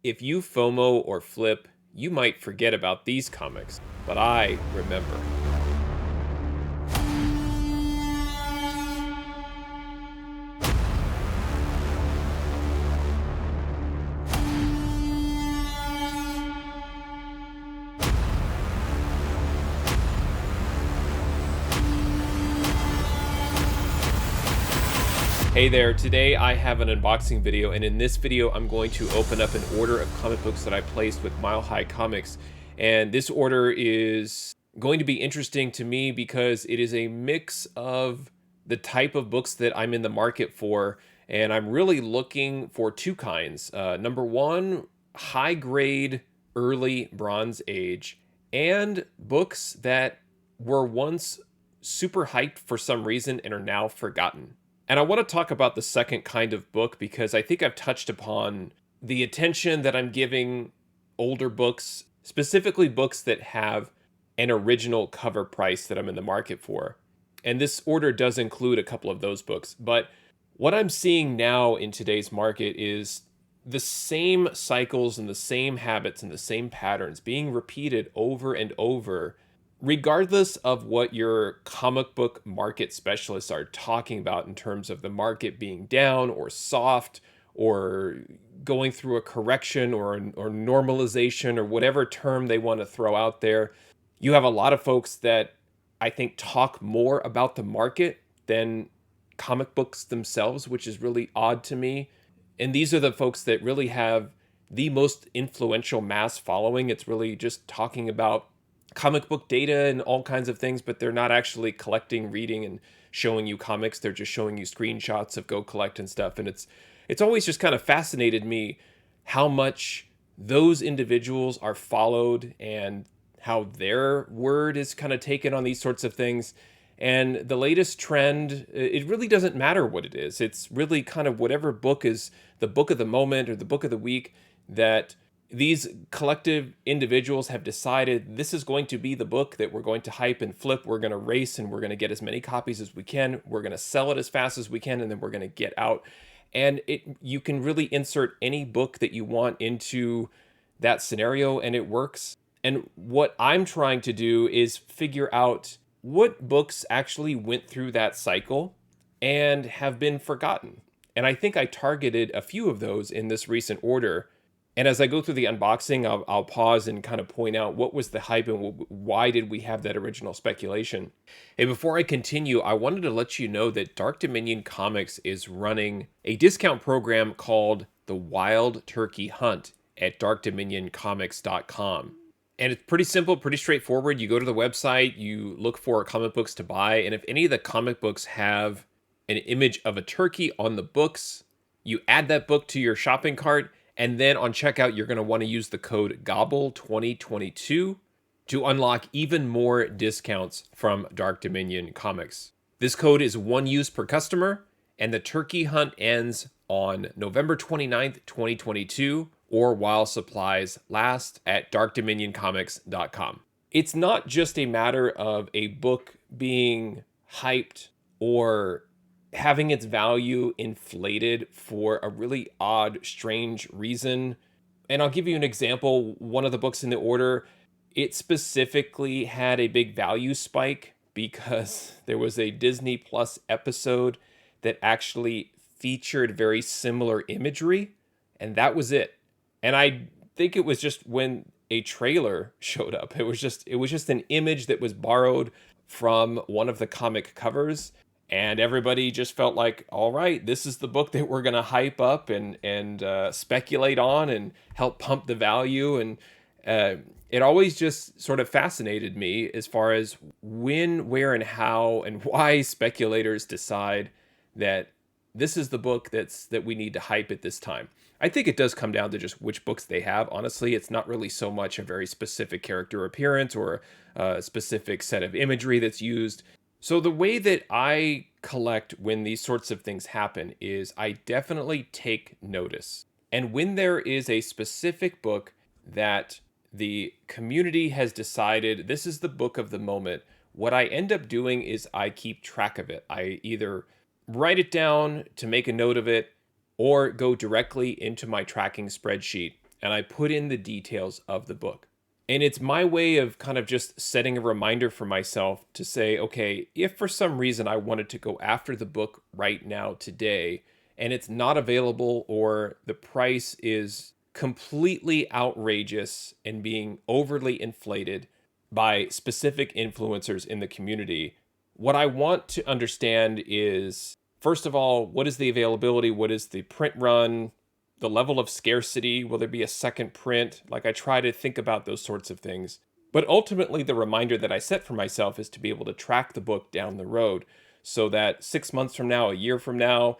If you FOMO or flip, you might forget about these comics, but I remember. Hey there, today I have an unboxing video, and in this video I'm going to open up an order of comic books that I placed with Mile High Comics. And this order is going to be interesting to me because it is a mix of the type of books that I'm in the market for, and I'm really looking for two kinds. Number one, high grade early Bronze Age, and books that were once super hyped for some reason and are now forgotten. And I want to talk about the second kind of book because I think I've touched upon the attention that I'm giving older books, specifically books that have an original cover price that I'm in the market for. And this order does include a couple of those books. But what I'm seeing now in today's market is the same cycles and the same habits and the same patterns being repeated over and over, regardless of what your comic book market specialists are talking about in terms of the market being down or soft or going through a correction or normalization or whatever term they want to throw out there. You have a lot of folks that I think talk more about the market than comic books themselves, which is really odd to me. And these are the folks that really have the most influential mass following. It's really just talking about comic book data and all kinds of things, but they're not actually collecting, reading, and showing you comics. They're just showing you screenshots of go collect and stuff. And it's always just kind of fascinated me how much those individuals are followed and how their word is kind of taken on these sorts of things. And the latest trend, it really doesn't matter what it is. It's really kind of whatever book is the book of the moment or the book of the week that these collective individuals have decided this is going to be the book that we're going to hype and flip. We're going to race and we're going to get as many copies as we can. We're going to sell it as fast as we can, and then we're going to get out. And you can really insert any book that you want into that scenario and it works. And what I'm trying to do is figure out what books actually went through that cycle and have been forgotten. And I think I targeted a few of those in this recent order. And as I go through the unboxing, I'll pause and kind of point out what was the hype and why did we have that original speculation. Hey, before I continue, I wanted to let you know that Dark Dominion Comics is running a discount program called the Wild Turkey Hunt at darkdominioncomics.com. And it's pretty simple, pretty straightforward. You go to the website, you look for comic books to buy, and if any of the comic books have an image of a turkey on the books, you add that book to your shopping cart. And then on checkout, you're going to want to use the code GOBBLE2022 to unlock even more discounts from Dark Dominion Comics. This code is one use per customer, and the turkey hunt ends on November 29th, 2022, or while supplies last at darkdominioncomics.com. It's not just a matter of a book being hyped or having its value inflated for a really odd, strange reason. And I'll give you an example. One of the books in the order, it specifically had a big value spike because there was a Disney Plus episode that actually featured very similar imagery, and that was it. And I think it was just when a trailer showed up. It was just an image that was borrowed from one of the comic covers. And everybody just felt like, all right, this is the book that we're going to hype up and speculate on and help pump the value. And it always just sort of fascinated me as far as when, where, and how, and why speculators decide that this is the book that we need to hype at this time. I think it does come down to just which books they have. Honestly, it's not really so much a very specific character appearance or a specific set of imagery that's used. So the way that I collect when these sorts of things happen is I definitely take notice. And when there is a specific book that the community has decided this is the book of the moment, what I end up doing is I keep track of it. I either write it down to make a note of it or go directly into my tracking spreadsheet. and I put in the details of the book. And it's my way of kind of just setting a reminder for myself to say, okay, if for some reason I wanted to go after the book right now today, and it's not available, or the price is completely outrageous and being overly inflated by specific influencers in the community, what I want to understand is, first of all, what is the availability? What is the print run? The level of scarcity? Will there be a second print? Like, I try to think about those sorts of things. But ultimately, the reminder that I set for myself is to be able to track the book down the road, so that 6 months from now, a year from now,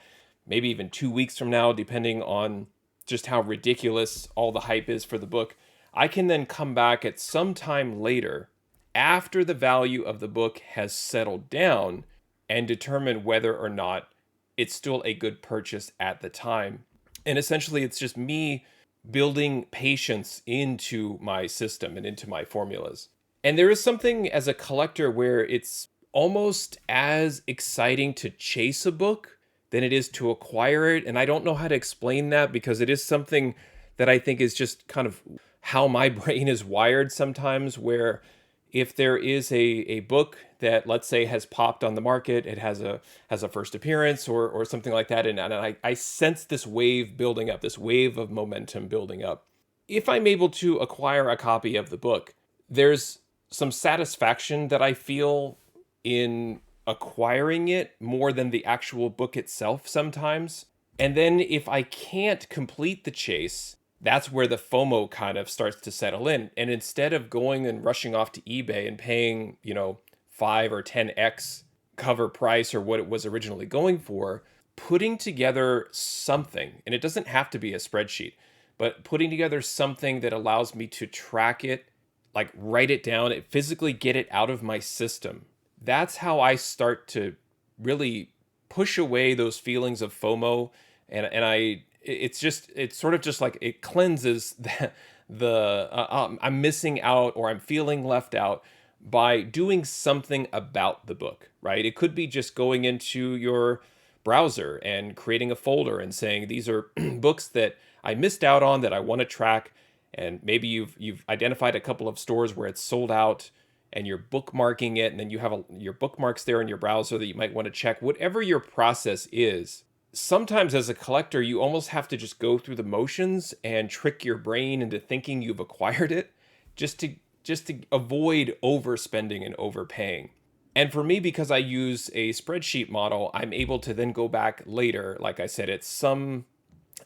maybe even 2 weeks from now, depending on just how ridiculous all the hype is for the book, I can then come back at some time later, after the value of the book has settled down, and determine whether or not it's still a good purchase at the time. And essentially, it's just me building patience into my system and into my formulas. And there is something as a collector where it's almost as exciting to chase a book than it is to acquire it. And I don't know how to explain that, because it is something that I think is just kind of how my brain is wired sometimes, where if there is a book that, let's say, has popped on the market, it has a first appearance or something like that, and I sense this wave building up, this wave of momentum building up. If I'm able to acquire a copy of the book, there's some satisfaction that I feel in acquiring it more than the actual book itself sometimes. And then if I can't complete the chase, that's where the FOMO kind of starts to settle in. And instead of going and rushing off to eBay and paying, 5 or 10x cover price or what it was originally going for, putting together something, and it doesn't have to be a spreadsheet, but putting together something that allows me to track it, like write it down, and physically get it out of my system. That's how I start to really push away those feelings of FOMO. It's sort of just like it cleanses I'm missing out, or I'm feeling left out, by doing something about the book, right? It could be just going into your browser and creating a folder and saying, these are books that I missed out on that I want to track. And maybe you've identified a couple of stores where it's sold out, and you're bookmarking it, and then you have your bookmarks there in your browser that you might want to check. Whatever your process is, sometimes as a collector, you almost have to just go through the motions and trick your brain into thinking you've acquired it, just to avoid overspending and overpaying. And for me, because I use a spreadsheet model, I'm able to then go back later, like I said,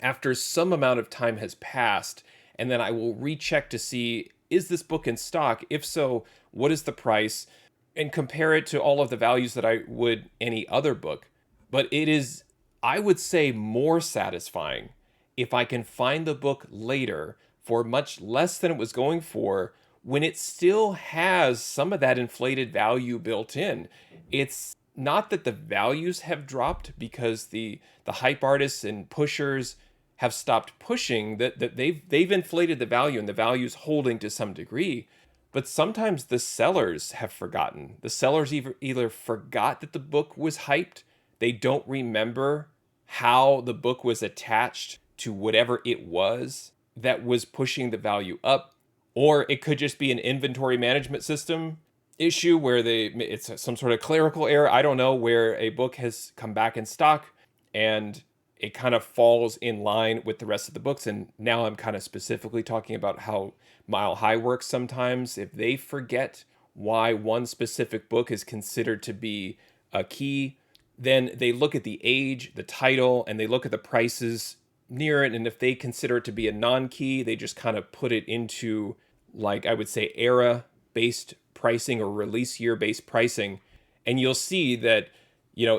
after some amount of time has passed, and then I will recheck to see, is this book in stock? If so, what is the price? And compare it to all of the values that I would any other book. But it is, I would say, more satisfying if I can find the book later for much less than it was going for, when it still has some of that inflated value built in. It's not that the values have dropped because the hype artists and pushers have stopped pushing, that they've inflated the value, and the value's holding to some degree. But sometimes the sellers have forgotten. The sellers either forgot that the book was hyped, they don't remember how the book was attached to whatever it was that was pushing the value up, or it could just be an inventory management system issue where it's some sort of clerical error, I don't know, where a book has come back in stock and it kind of falls in line with the rest of the books. And now I'm kind of specifically talking about how Mile High works sometimes. If they forget why one specific book is considered to be a key, then they look at the age, the title, and they look at the prices near it. And if they consider it to be a non-key, they just kind of put it into, like, I would say, era-based pricing or release year-based pricing. And you'll see that,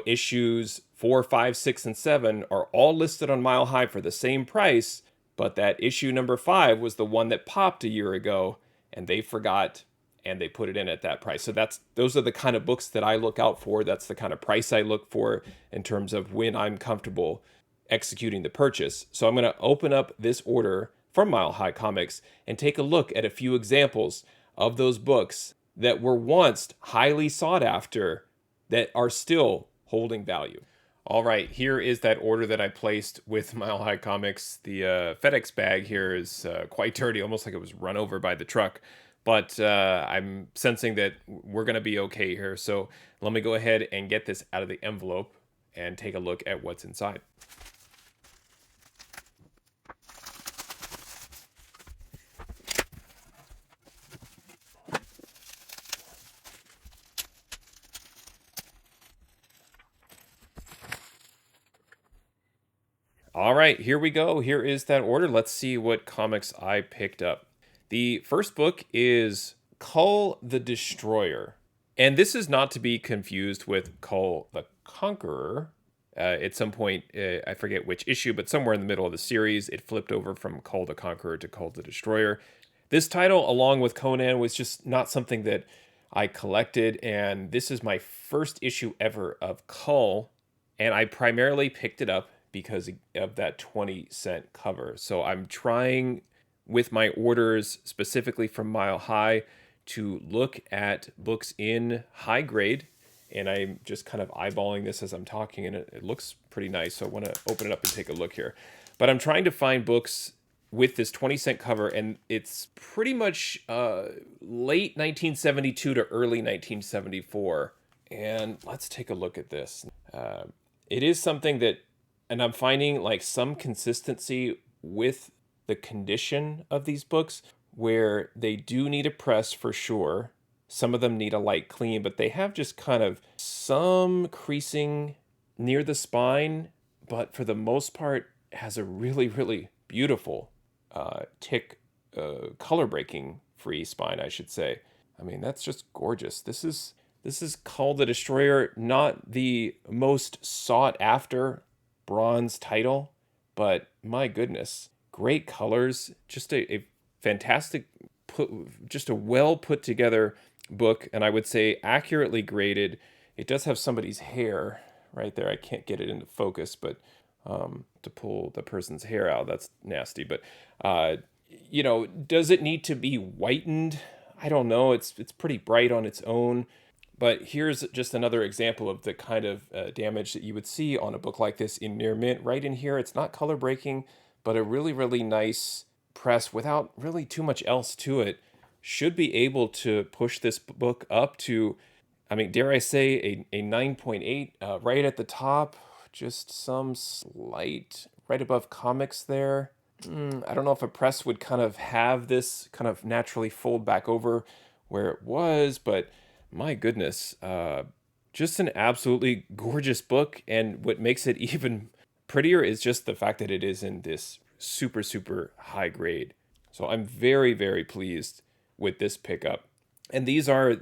issues 4, 5, 6, and 7 are all listed on Mile High for the same price, but that issue number 5 was the one that popped a year ago, and they forgot, and they put it in at that price. So those are the kind of books that I look out for. That's the kind of price I look for in terms of when I'm comfortable executing the purchase. So I'm going to open up this order from Mile High Comics and take a look at a few examples of those books that were once highly sought after that are still holding value. All right, here is that order that I placed with Mile High Comics. The FedEx bag here is quite dirty, almost like it was run over by the truck. But I'm sensing that we're going to be okay here. So let me go ahead and get this out of the envelope and take a look at what's inside. All right, here we go. Here is that order. Let's see what comics I picked up. The first book is Kull the Destroyer. And this is not to be confused with Kull the Conqueror. At some point, I forget which issue, but somewhere in the middle of the series, it flipped over from Kull the Conqueror to Kull the Destroyer. This title, along with Conan, was just not something that I collected, and this is my first issue ever of Kull, and I primarily picked it up because of that 20-cent cover. So I'm trying with my orders, specifically from Mile High, to look at books in high grade, and I'm just kind of eyeballing this as I'm talking, and it looks pretty nice, so I want to open it up and take a look here. But I'm trying to find books with this 20-cent cover, and it's pretty much late 1972 to early 1974. And let's take a look at this. It is something that, and I'm finding like some consistency with the condition of these books, where they do need a press for sure. Some of them need a light clean, but they have just kind of some creasing near the spine, but for the most part has a really, really beautiful tick color breaking free spine, I should say. I mean, that's just gorgeous. This is Kull the Destroyer, not the most sought after bronze title, but my goodness, great colors, just a fantastic, just a well put together book, and I would say accurately graded. It does have somebody's hair right there. I can't get it into focus, but to pull the person's hair out, that's nasty. But does it need to be whitened? I don't know. It's pretty bright on its own. But here's just another example of the kind of damage that you would see on a book like this in near mint. Right in here, it's not color breaking, but a really, really nice press without really too much else to it should be able to push this book up to, I mean, dare I say, a 9.8 right at the top. Just some slight right above comics there. I don't know if a press would kind of have this kind of naturally fold back over where it was, but my goodness, just an absolutely gorgeous book. And what makes it even prettier is just the fact that it is in this super, super high grade. So I'm very, very pleased with this pickup. And these are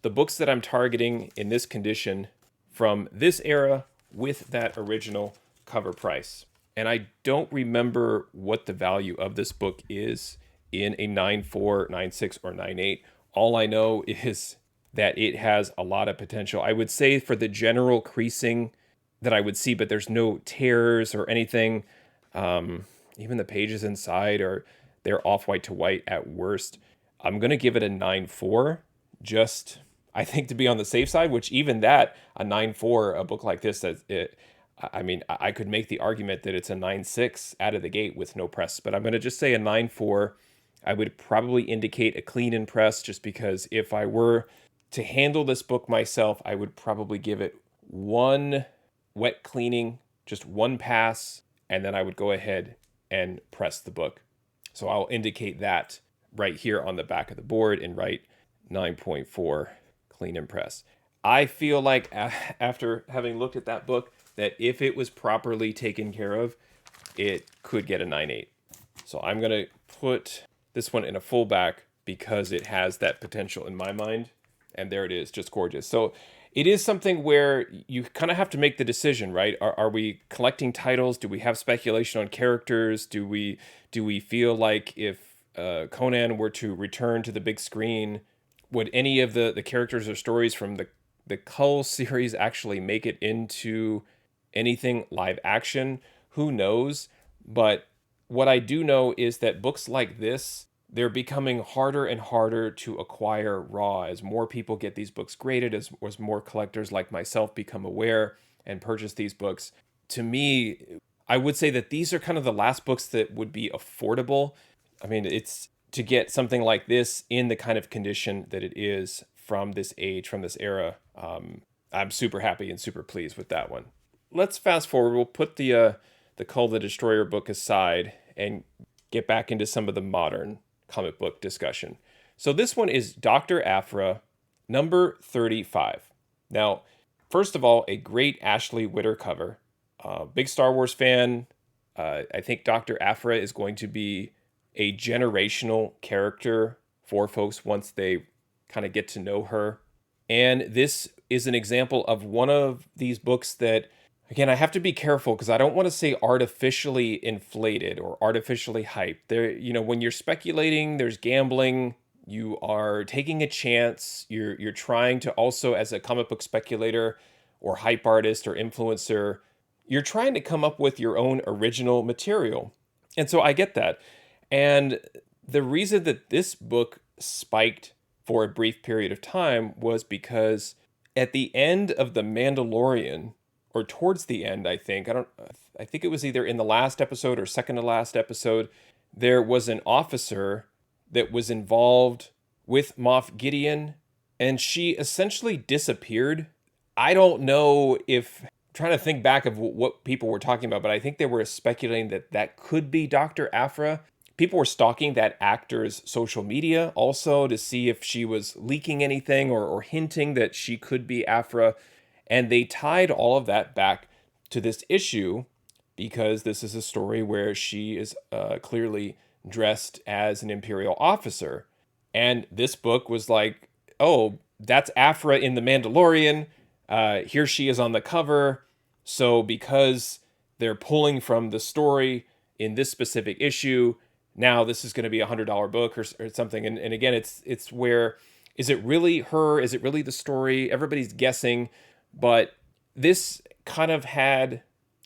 the books that I'm targeting in this condition from this era with that original cover price. And I don't remember what the value of this book is in a 9.4, 9.6, or 9.8. All I know is that it has a lot of potential. I would say for the general creasing that I would see, but there's no tears or anything. Even the pages inside they're off-white to white at worst. I'm going to give it a 9.4, just, I think, to be on the safe side, which even that, a 9.4, a book like this, I mean, I could make the argument that it's a 9.6 out of the gate with no press, but I'm going to just say a 9.4. I would probably indicate a clean and press, just because if I were to handle this book myself, I would probably give it one wet cleaning, just one pass, and then I would go ahead and press the book. So I'll indicate that right here on the back of the board and write 9.4 clean and press. I feel like after having looked at that book, that if it was properly taken care of, it could get a 9.8. So I'm going to put this one in a full back because it has that potential in my mind. And there it is, just gorgeous. So it is something where you kind of have to make the decision, right? Are we collecting titles? Do we have speculation on characters? Do we feel like if Conan were to return to the big screen, would any of the characters or stories from the Kull series actually make it into anything live action? Who knows? But what I do know is that books like this, they're becoming harder and harder to acquire raw as more people get these books graded, as more collectors like myself become aware and purchase these books. To me, I would say that these are kind of the last books that would be affordable. I mean, it's to get something like this in the kind of condition that it is from this age, from this era. I'm super happy and super pleased with that one. Let's fast forward. We'll put the Kull the Destroyer book aside and get back into some of the modern comic book discussion. So this one is Dr. Aphra, number 35. Now, first of all, a great Ashley Witter cover. Big Star Wars fan. I think Dr. Aphra is going to be a generational character for folks once they kind of get to know her. And this is an example of one of these books that, again, I have to be careful because I don't want to say artificially inflated or artificially hyped. There, when you're speculating, there's gambling. You are taking a chance. You're trying to also, as a comic book speculator or hype artist or influencer, you're trying to come up with your own original material. And so I get that. And the reason that this book spiked for a brief period of time was because at the end of The Mandalorian, or towards the end, I think it was either in the last episode or second to last episode, there was an officer that was involved with Moff Gideon, and she essentially disappeared. I don't know if, I'm trying to think back of what people were talking about, but I think they were speculating that that could be Dr. Aphra. People were stalking that actor's social media also to see if she was leaking anything or hinting that she could be Aphra. And they tied all of that back to this issue because this is a story where she is clearly dressed as an Imperial officer. And this book was like, oh, that's Aphra in The Mandalorian. Here she is on the cover. So because they're pulling from the story in this specific issue, now this is going to be $100 book or something. And again, it's where, is it really her? Is it really the story? Everybody's guessing. But this kind of had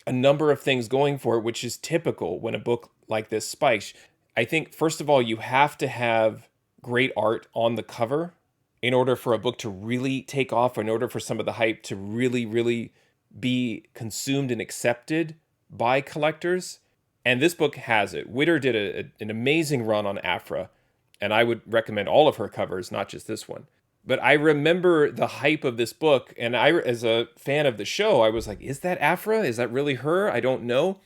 a number of things going for it, which is typical when a book like this spikes. I think, first of all, you have to have great art on the cover in order for a book to really take off, or in order for some of the hype to really, really be consumed and accepted by collectors. And this book has it. Witter did an amazing run on Aphra, and I would recommend all of her covers, not just this one. But I remember the hype of this book, and I, as a fan of the show, I was like, is that Aphra? Is that really her? I don't know.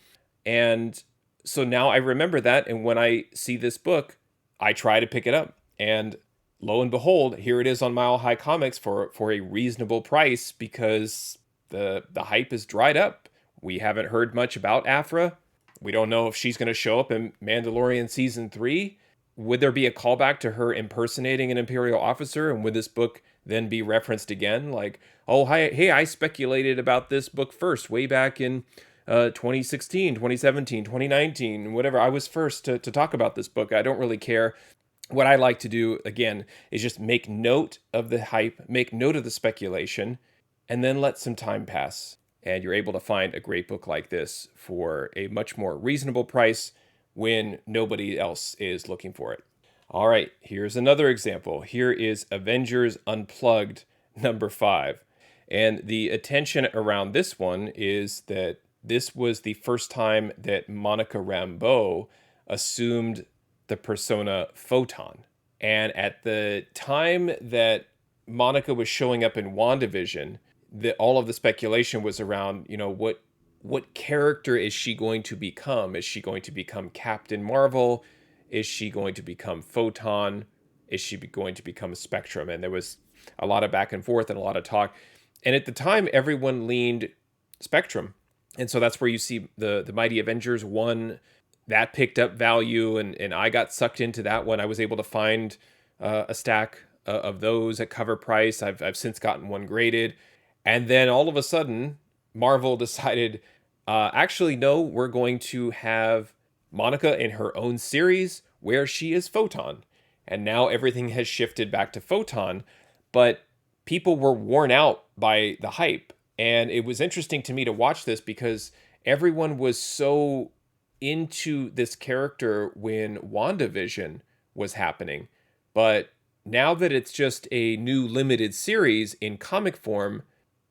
And so now I remember that, and when I see this book, I try to pick it up. And lo and behold, here it is on Mile High Comics for a reasonable price because the hype is dried up. We haven't heard much about Aphra. We don't know if she's going to show up in Mandalorian Season 3. Would there be a callback to her impersonating an Imperial officer? And would this book then be referenced again? Like, oh, hi, hey, I speculated about this book first way back in 2016, 2017, 2019, whatever. I was first to talk about this book. I don't really care. What I like to do, again, is just make note of the hype, make note of the speculation, and then let some time pass. And you're able to find a great book like this for a much more reasonable price when nobody else is looking for it. All right, here's another example. Here is Avengers Unplugged, number 5. And the attention around this one is that this was the first time that Monica Rambeau assumed the persona Photon. And at the time that Monica was showing up in WandaVision, all of the speculation was around, what character is she going to become? Is she going to become Captain Marvel? Is she going to become Photon? Is she going to become Spectrum? And there was a lot of back and forth and a lot of talk. And at the time, everyone leaned Spectrum. And so that's where you see the Mighty Avengers 1, that picked up value. And I got sucked into that one. I was able to find a stack of those at cover price. I've since gotten one graded. And then all of a sudden, Marvel decided, actually, no, we're going to have Monica in her own series where she is Photon. And now everything has shifted back to Photon. But people were worn out by the hype. And it was interesting to me to watch this because everyone was so into this character when WandaVision was happening. But now that it's just a new limited series in comic form,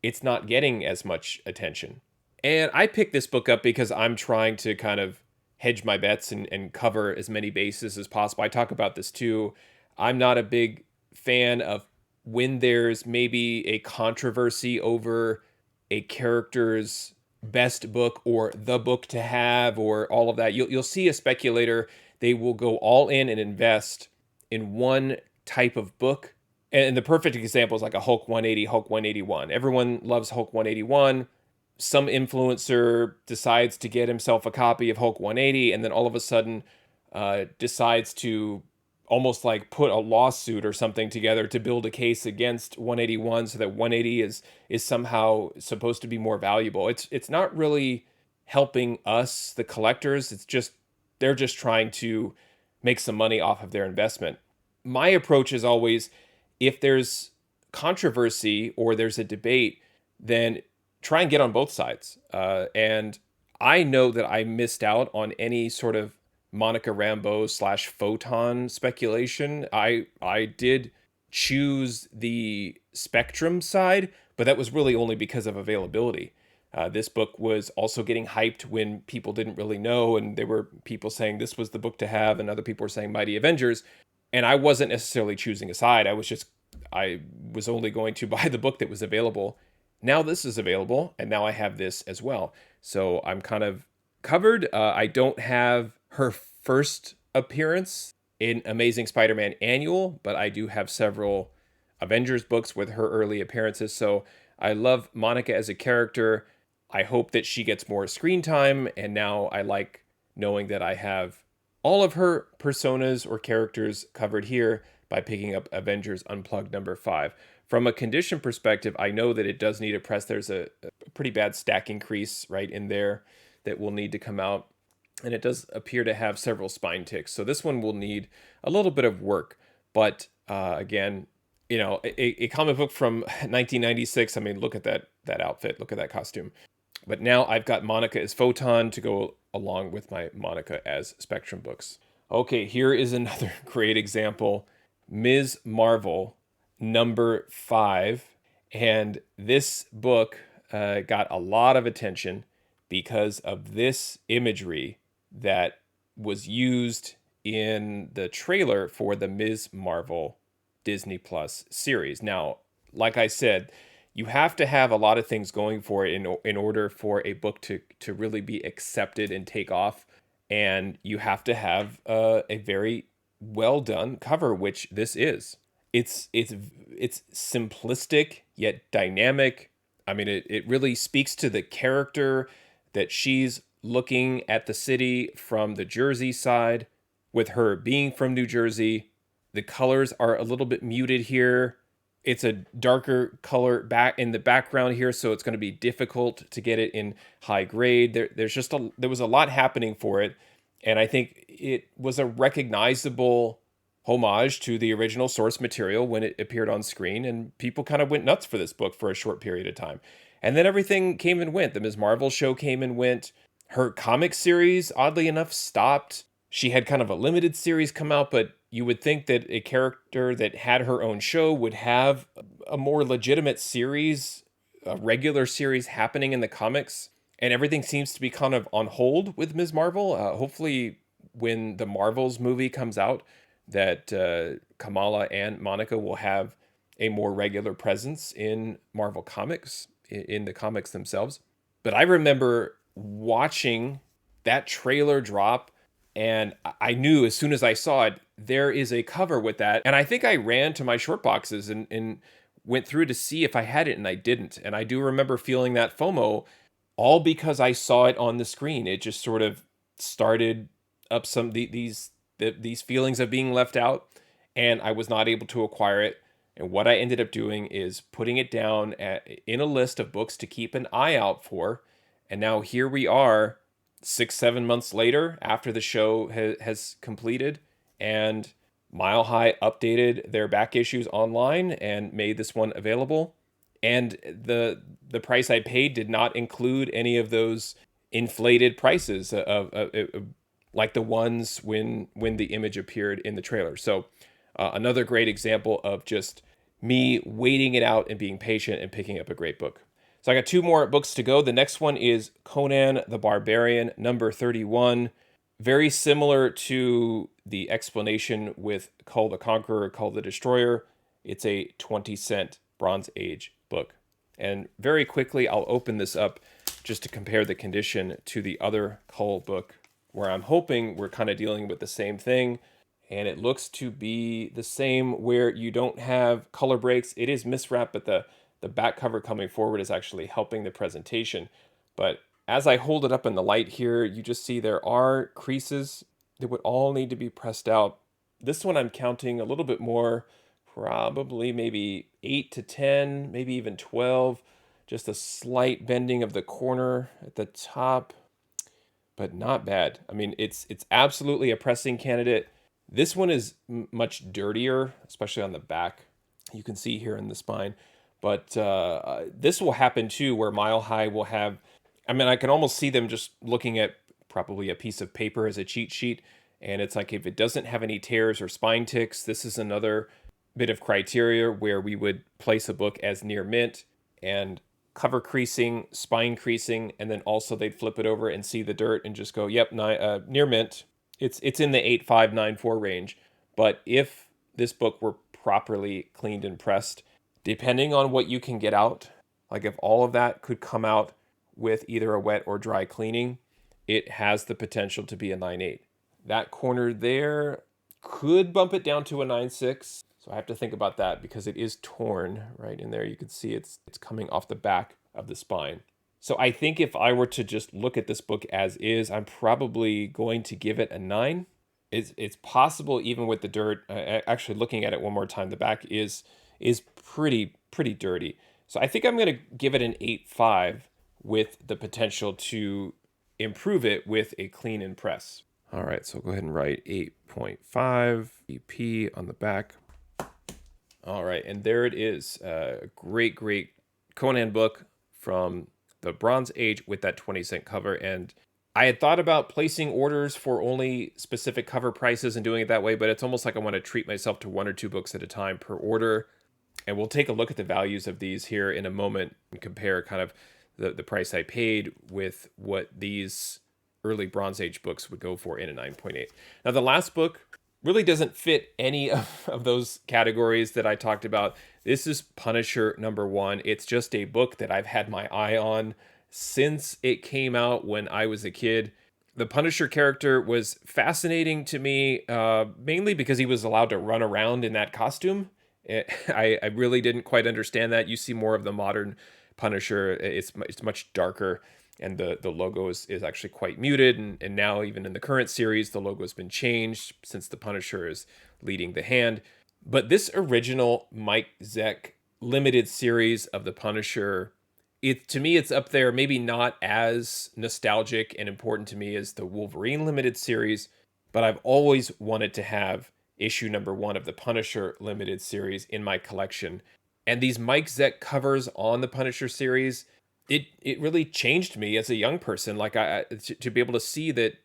it's not getting as much attention. And I picked this book up because I'm trying to kind of hedge my bets and cover as many bases as possible. I talk about this too. I'm not a big fan of when there's maybe a controversy over a character's best book or the book to have or all of that. You'll see a speculator, they will go all in and invest in one type of book. And the perfect example is like a Hulk 180, Hulk 181. Everyone loves Hulk 181. Some influencer decides to get himself a copy of Hulk 180 and then all of a sudden decides to almost like put a lawsuit or something together to build a case against 181 so that 180 is somehow supposed to be more valuable. It's not really helping us, the collectors. It's just they're just trying to make some money off of their investment. My approach is always, if there's controversy or there's a debate, then try and get on both sides. And I know that I missed out on any sort of Monica Rambeau / Photon speculation. I did choose the Spectrum side, but that was really only because of availability. This book was also getting hyped when people didn't really know, and there were people saying this was the book to have, and other people were saying Mighty Avengers. And I wasn't necessarily choosing a side. I was only going to buy the book that was available. Now this is available, and now I have this as well. So I'm kind of covered. I don't have her first appearance in Amazing Spider-Man Annual, but I do have several Avengers books with her early appearances. So I love Monica as a character. I hope that she gets more screen time, and now I like knowing that I have all of her personas or characters covered here by picking up Avengers Unplugged #5. From a condition perspective, I know that it does need a press. There's a pretty bad stack increase right in there that will need to come out. And it does appear to have several spine ticks. So this one will need a little bit of work. But again, a comic book from 1996, I mean, look at that outfit. Look at that costume. But now I've got Monica as Photon to go along with my Monica as Spectrum books. Okay, here is another great example. Ms. Marvel #5. And this book got a lot of attention because of this imagery that was used in the trailer for the Ms. Marvel Disney Plus series. Now, like I said, you have to have a lot of things going for it in order for a book to really be accepted and take off. And you have to have a very well done cover, which this is. It's simplistic yet dynamic. I mean, it really speaks to the character that she's looking at the city from the Jersey side, with her being from New Jersey. The colors are a little bit muted here. It's a darker color back in the background here, so it's going to be difficult to get it in high grade. There was a lot happening for it, and I think it was a recognizable homage to the original source material when it appeared on screen, and people kind of went nuts for this book for a short period of time. And then everything came and went. The Ms. Marvel show came and went. Her comic series, oddly enough, stopped. She had kind of a limited series come out, but you would think that a character that had her own show would have a more legitimate series, a regular series happening in the comics. And everything seems to be kind of on hold with Ms. Marvel. Hopefully, when the Marvels movie comes out, that Kamala and Monica will have a more regular presence in Marvel Comics, in the comics themselves. But I remember watching that trailer drop, and I knew as soon as I saw it, there is a cover with that. And I think I ran to my short boxes and went through to see if I had it, and I didn't. And I do remember feeling that FOMO, all because I saw it on the screen. It just sort of started up these feelings of being left out, and I was not able to acquire it. And what I ended up doing is putting it down in a list of books to keep an eye out for. And now here we are, 6-7 months later, after the show has completed, and Mile High updated their back issues online and made this one available. And the price I paid did not include any of those inflated prices of like the ones when the image appeared in the trailer. So another great example of just me waiting it out and being patient and picking up a great book. So I got 2 more books to go. The next one is Conan the Barbarian, number 31. Very similar to the explanation with Kull the Conqueror, Kull the Destroyer. It's a 20-cent Bronze Age book. And very quickly, I'll open this up just to compare the condition to the other Kull book, where I'm hoping we're kind of dealing with the same thing. And it looks to be the same, where you don't have color breaks. It is miswrapped, but the back cover coming forward is actually helping the presentation. But as I hold it up in the light here, you just see there are creases that would all need to be pressed out. This one I'm counting a little bit more, probably maybe 8 to 10, maybe even 12. Just a slight bending of the corner at the top, but not bad. I mean, it's absolutely a pressing candidate. This one is much dirtier, especially on the back. You can see here in the spine. But this will happen too, where Mile High will have, I mean, I can almost see them just looking at probably a piece of paper as a cheat sheet. And it's like, if it doesn't have any tears or spine ticks, this is another bit of criteria where we would place a book as near mint, and cover creasing, spine creasing, and then also they'd flip it over and see the dirt and just go, yep, near mint. It's in the 8594 range. But if this book were properly cleaned and pressed, depending on what you can get out, like if all of that could come out with either a wet or dry cleaning, it has the potential to be a 9.8. That corner there could bump it down to a 9.6. So I have to think about that because it is torn right in there. You can see it's coming off the back of the spine. So I think if I were to just look at this book as is, I'm probably going to give it a 9. It's possible even with the dirt. Actually, looking at it one more time, the back is pretty dirty. So I think I'm going to give it an 8.5 with the potential to improve it with a clean and press. All right, so go ahead and write 8.5 EP on the back. All right, and there it is. A great Conan book from the Bronze Age with that 20-cent cover. And I had thought about placing orders for only specific cover prices and doing it that way, but it's almost like I want to treat myself to 1 or 2 books at a time per order. And we'll take a look at the values of these here in a moment and compare kind of the price I paid with what these early Bronze Age books would go for in a 9.8. Now, the last book really doesn't fit any of those categories that I talked about. This is Punisher #1. It's just a book that I've had my eye on since it came out when I was a kid. The Punisher character was fascinating to me, mainly because he was allowed to run around in that costume. I really didn't quite understand that. You see more of the modern Punisher. It's much darker, and the logo is actually quite muted. And now even in the current series, the logo has been changed since the Punisher is leading the hand. But this original Mike Zeck limited series of the Punisher, to me, it's up there, maybe not as nostalgic and important to me as the Wolverine limited series, but I've always wanted to have issue #1 of the Punisher limited series in my collection. And these Mike Zeck covers on the Punisher series, it really changed me as a young person. Like to be able to see that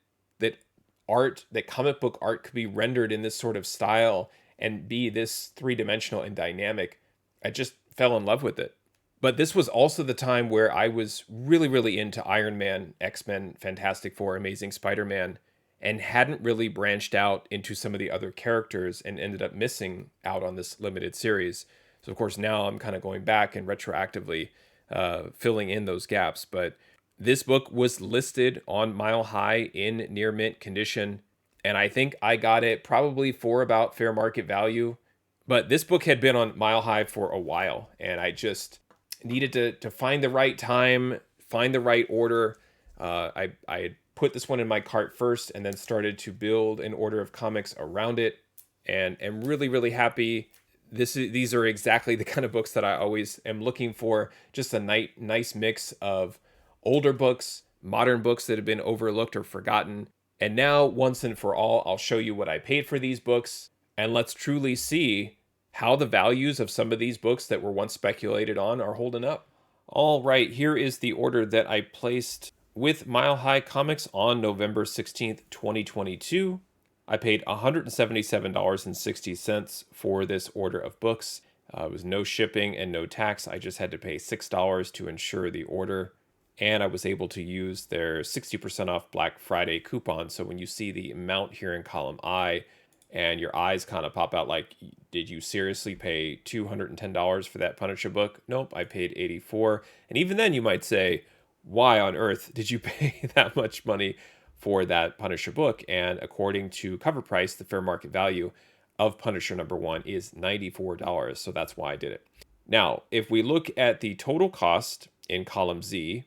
comic book art could be rendered in this sort of style and be this 3-dimensional and dynamic. I just fell in love with it. But this was also the time where I was really into Iron Man, X-Men, Fantastic Four, Amazing Spider-Man, and hadn't really branched out into some of the other characters and ended up missing out on this limited series. So of course now I'm kind of going back and retroactively filling in those gaps. But this book was listed on Mile High in near mint condition, and I think I got it probably for about fair market value. But this book had been on Mile High for a while, and I just needed to find the right time, find the right order. I had put this one in my cart first and then started to build an order of comics around it, and am really happy. These are exactly the kind of books that I always am looking for. Just a nice mix of older books, modern books that have been overlooked or forgotten. And now, once and for all, I'll show you what I paid for these books, and let's truly see how the values of some of these books that were once speculated on are holding up. All right, here is the order that I placed with Mile High Comics on November 16th, 2022. I paid $177.60 for this order of books. It was no shipping and no tax. I just had to pay $6 to ensure the order. And I was able to use their 60% off Black Friday coupon. So when you see the amount here in column I, and your eyes kind of pop out like, did you seriously pay $210 for that Punisher book? Nope, I paid $84. And even then you might say, why on earth did you pay that much money for that Punisher book? And according to Cover Price, the fair market value of Punisher #1 is $94. So that's why I did it. Now, if we look at the total cost in column Z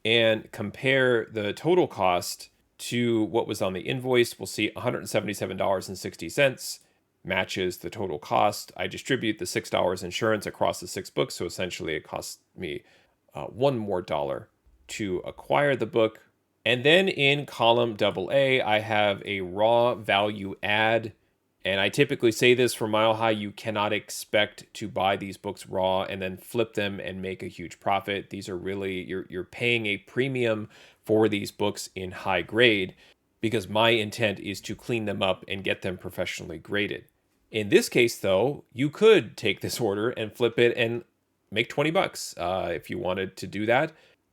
and compare the total cost to what was on the invoice, we'll see $177.60 matches the total cost. I distribute the $6 insurance across the 6 books, so essentially it costs me $1 more to acquire the book. And then in column AA, I have a raw value add. And I typically say this for Mile High, you cannot expect to buy these books raw and then flip them and make a huge profit. These are really, you're paying a premium for these books in high grade because my intent is to clean them up and get them professionally graded. In this case, though, you could take this order and flip it and make 20 bucks if you wanted to do that.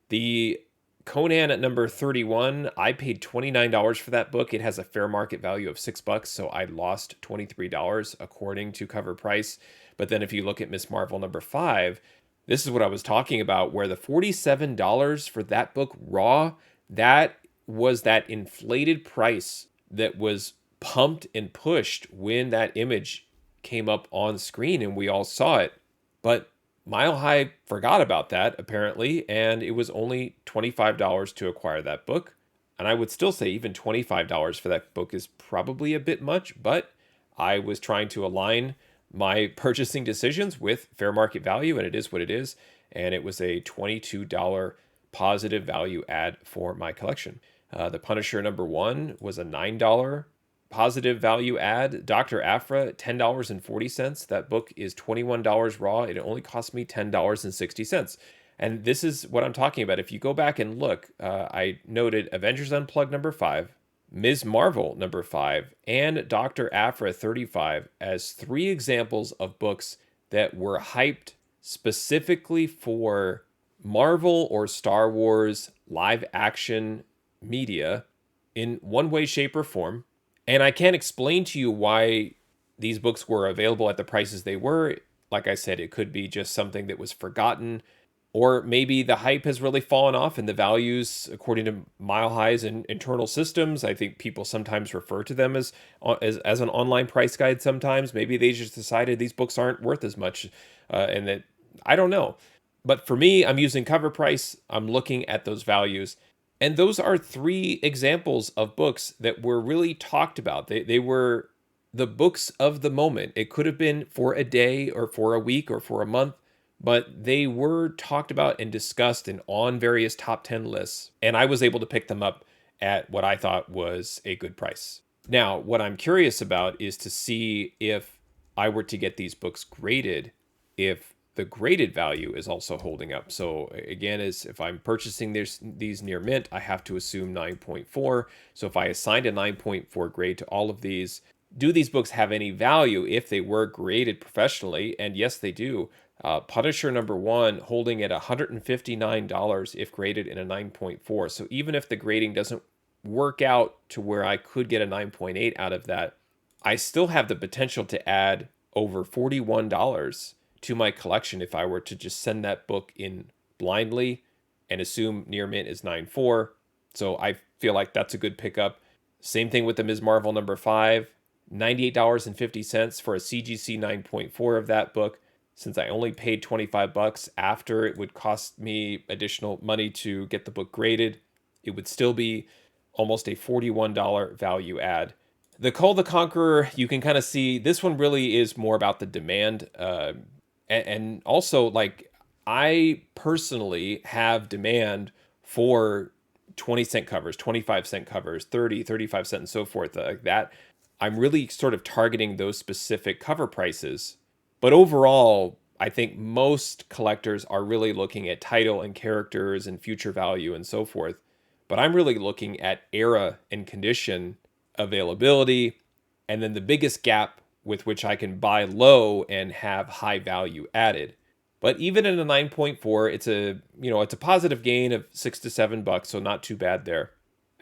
The Conan at number 31, I paid $29 for that book. It has a fair market value of $6, so I lost $23 according to Cover Price. But then if you look at Miss Marvel number 5, this is what I was talking about, where the $47 for that book raw, that was that inflated price that was pumped and pushed when that image came up on screen and we all saw it. But Mile High forgot about that, apparently, and it was only $25 to acquire that book. And I would still say even $25 for that book is probably a bit much, but I was trying to align my purchasing decisions with fair market value, and it is what it is. And it was a $22 positive value add for my collection. The Punisher #1 was a $9 positive value add. Dr. Aphra, $10.40. That book is $21 raw. It only cost me $10.60. And this is what I'm talking about. If you go back and look, I noted Avengers Unplugged #5, Ms. Marvel #5, and Dr. Aphra 35 as 3 examples of books that were hyped specifically for Marvel or Star Wars live action media in one way, shape, or form. And I can't explain to you why these books were available at the prices they were. Like I said, it could be just something that was forgotten, or maybe the hype has really fallen off and the values, according to Mile High's and internal systems, I think people sometimes refer to them as an online price guide sometimes. Maybe they just decided these books aren't worth as much, and that, I don't know. But for me, I'm using Cover Price. I'm looking at those values. And those are 3 examples of books that were really talked about. They were the books of the moment. It could have been for a day or for a week or for a month, but they were talked about and discussed and on various top 10 lists. And I was able to pick them up at what I thought was a good price. Now, what I'm curious about is to see if I were to get these books graded, if the graded value is also holding up. So again, is if I'm purchasing these near mint, I have to assume 9.4. So if I assigned a 9.4 grade to all of these, do these books have any value if they were graded professionally? And yes, they do. Punisher #1 holding at $159 if graded in a 9.4. So even if the grading doesn't work out to where I could get a 9.8 out of that, I still have the potential to add over $41 to my collection if I were to just send that book in blindly and assume near mint is 9.4. So I feel like that's a good pickup. Same thing with the Ms. Marvel #5, $98.50 for a CGC 9.4 of that book. Since I only paid 25 bucks after it would cost me additional money to get the book graded, it would still be almost a $41 value add. The Kull the Conqueror, you can kind of see this one really is more about the demand. And also, like, I personally have demand for 20-cent covers, 25-cent covers, 30, 35-cent, and so forth. Like that, I'm really sort of targeting those specific cover prices. But overall, I think most collectors are really looking at title and characters and future value and so forth. But I'm really looking at era and condition, availability, and then the biggest gap with which I can buy low and have high value added. But even in a 9.4, it's a positive gain of $6 to $7, so not too bad there.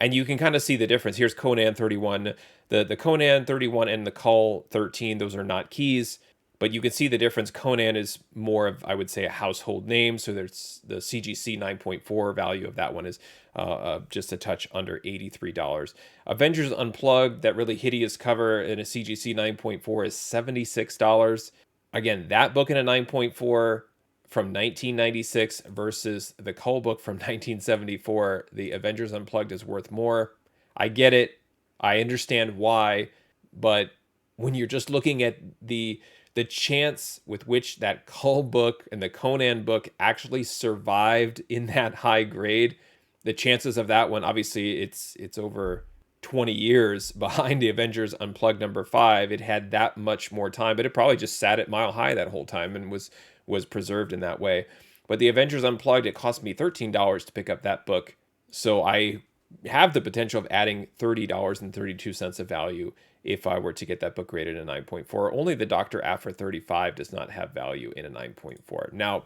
And you can kind of see the difference. Here's Conan 31. The Conan 31 and the Kull 13, those are not keys, but you can see the difference. Conan is more of, I would say, a household name. So there's the CGC 9.4 value of that one is just a touch under $83. Avengers Unplugged, that really hideous cover in a CGC 9.4 is $76. Again, that book in a 9.4 from 1996 versus the Kull book from 1974, the Avengers Unplugged is worth more. I get it. I understand why, but when you're just looking at the chance with which that Kull book and the Conan book actually survived in that high grade, the chances of that one, obviously it's over 20 years behind the Avengers Unplugged number 5. It had that much more time, but it probably just sat at Mile High that whole time and was preserved in that way. But the Avengers Unplugged, it cost me $13 to pick up that book. So I have the potential of adding $30.32 of value if I were to get that book rated a 9.4. Only the Dr. Aphra 35 does not have value in a 9.4. Now,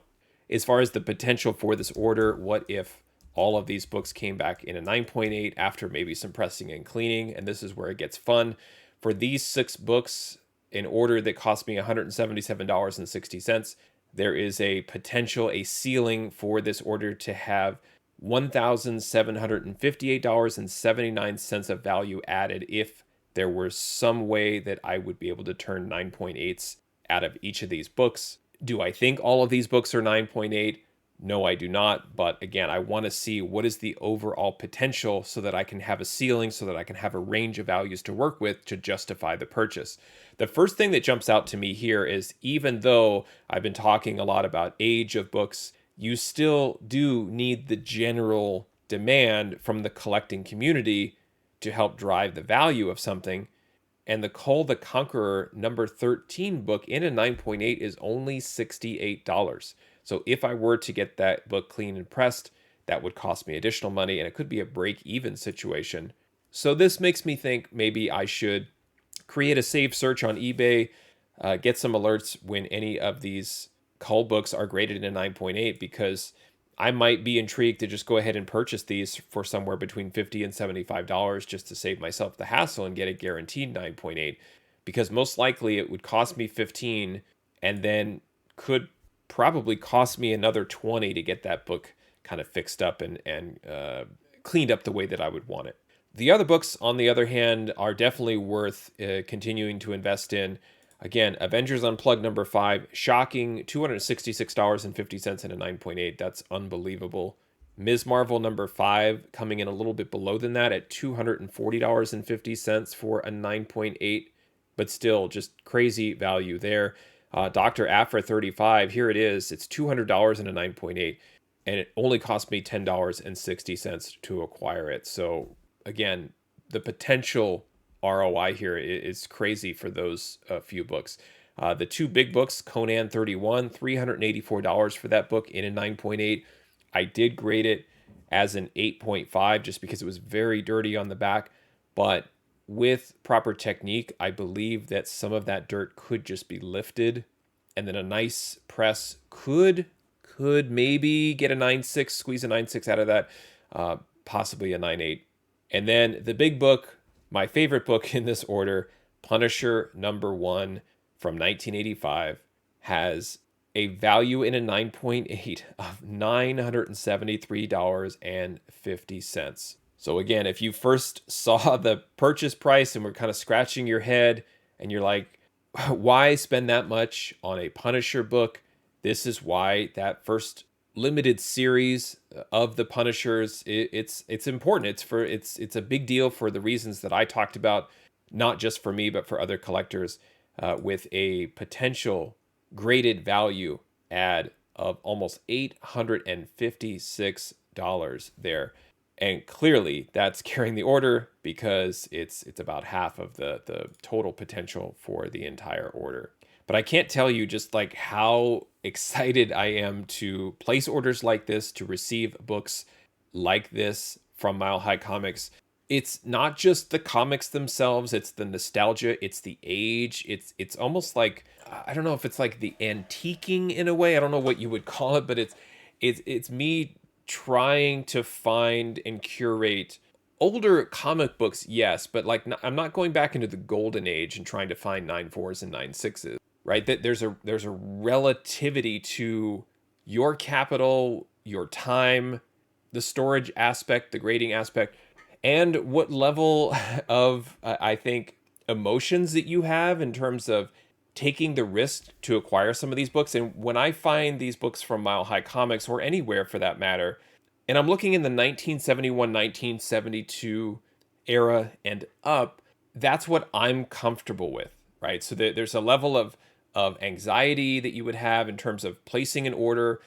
as far as the potential for this order, what if all of these books came back in a 9.8 after maybe some pressing and cleaning? And this is where it gets fun. For these 6 books, in order that cost me $177.60, there is a potential, a ceiling for this order to have $1,758.79 of value added if there were some way that I would be able to turn 9.8s out of each of these books. Do I think all of these books are 9.8? No, I do not. But again, I want to see what is the overall potential so that I can have a ceiling, so that I can have a range of values to work with to justify the purchase. The first thing that jumps out to me here is, even though I've been talking a lot about age of books, you still do need the general demand from the collecting community to help drive the value of something. And the Kull the Conqueror number 13 book in a 9.8 is only $68. So if I were to get that book clean and pressed, that would cost me additional money, and it could be a break-even situation. So this makes me think maybe I should create a saved search on eBay, get some alerts when any of these Kull books are graded in a 9.8, because I might be intrigued to just go ahead and purchase these for somewhere between $50 and $75 just to save myself the hassle and get a guaranteed 9.8, because most likely it would cost me $15 and then could probably cost me another $20 to get that book kind of fixed up and cleaned up the way that I would want it. The other books, on the other hand, are definitely worth continuing to invest in. Again, Avengers Unplugged number 5, shocking, $266.50 in a 9.8. That's unbelievable. Ms. Marvel number 5 coming in a little bit below than that at $240.50 for a 9.8, but still just crazy value there. Dr. Aphra 35, here it is. It's $200 in a 9.8, and it only cost me $10.60 to acquire it. So again, the potential ROI here is crazy for those few books. The 2 big books, Conan 31, $384 for that book in a 9.8. I did grade it as an 8.5 just because it was very dirty on the back, but with proper technique, I believe that some of that dirt could just be lifted, and then a nice press could maybe get a 9.6, squeeze a 9.6 out of that, possibly a 9.8. And then the big book, my favorite book in this order, Punisher number 1 from 1985, has a value in a 9.8 of $973.50. So again, if you first saw the purchase price and were kind of scratching your head and you're like, why spend that much on a Punisher book? This is why that first limited series of the Punishers, it's important. It's a big deal for the reasons that I talked about, not just for me, but for other collectors, with a potential graded value add of almost $856 there. And clearly that's carrying the order because it's about half of the total potential for the entire order. But I can't tell you just like how excited I am to place orders like this, to receive books like this from Mile High Comics. it's not just the comics themselves, it's the nostalgia, it's the age, it's almost like, I don't know if it's like the antiquing in a way. I don't know what you would call it, but it's me trying to find and curate older comic books, yes, but like I'm not going back into the golden age and trying to find 9.4s and 9.6s, right? That there's a relativity to your capital, your time, the storage aspect, the grading aspect, and what level of I think emotions that you have in terms of taking the risk to acquire some of these books. And when I find these books from Mile High Comics, or anywhere for that matter, and I'm looking in the 1971, 1972 era and up, that's what I'm comfortable with, right? So there's a level of anxiety that you would have in terms of placing an order.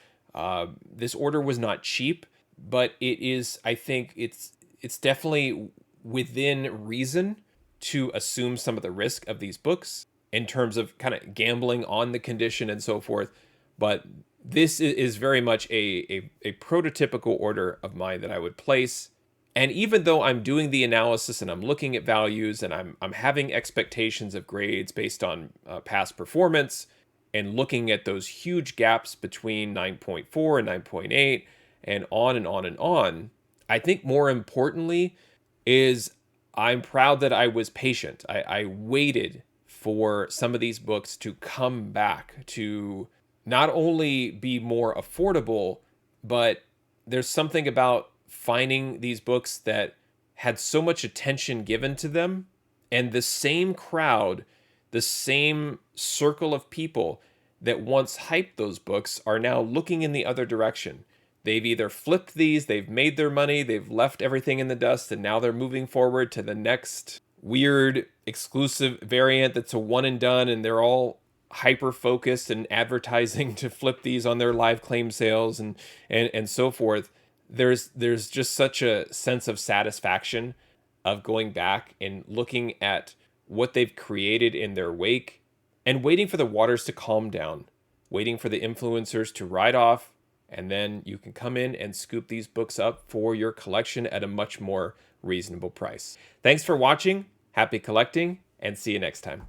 This order was not cheap, but it is, I think it's definitely within reason to assume some of the risk of these books in terms of kind of gambling on the condition and so forth. But this is very much a prototypical order of mine that I would place. And even though I'm doing the analysis and I'm looking at values and I'm having expectations of grades based on past performance and looking at those huge gaps between 9.4 and 9.8 and on and on and on, I think more importantly is I'm proud that I was patient. I waited for some of these books to come back to not only be more affordable, but there's something about finding these books that had so much attention given to them, and the same crowd, the same circle of people that once hyped those books are now looking in the other direction. They've either flipped these, they've made their money, they've left everything in the dust, and now they're moving forward to the next weird exclusive variant that's a one and done, and they're all hyper focused and advertising to flip these on their live claim sales and so forth. There's just such a sense of satisfaction of going back and looking at what they've created in their wake and waiting for the waters to calm down, waiting for the influencers to ride off, and then you can come in and scoop these books up for your collection at a much more reasonable price. Thanks for watching, happy collecting, and see you next time.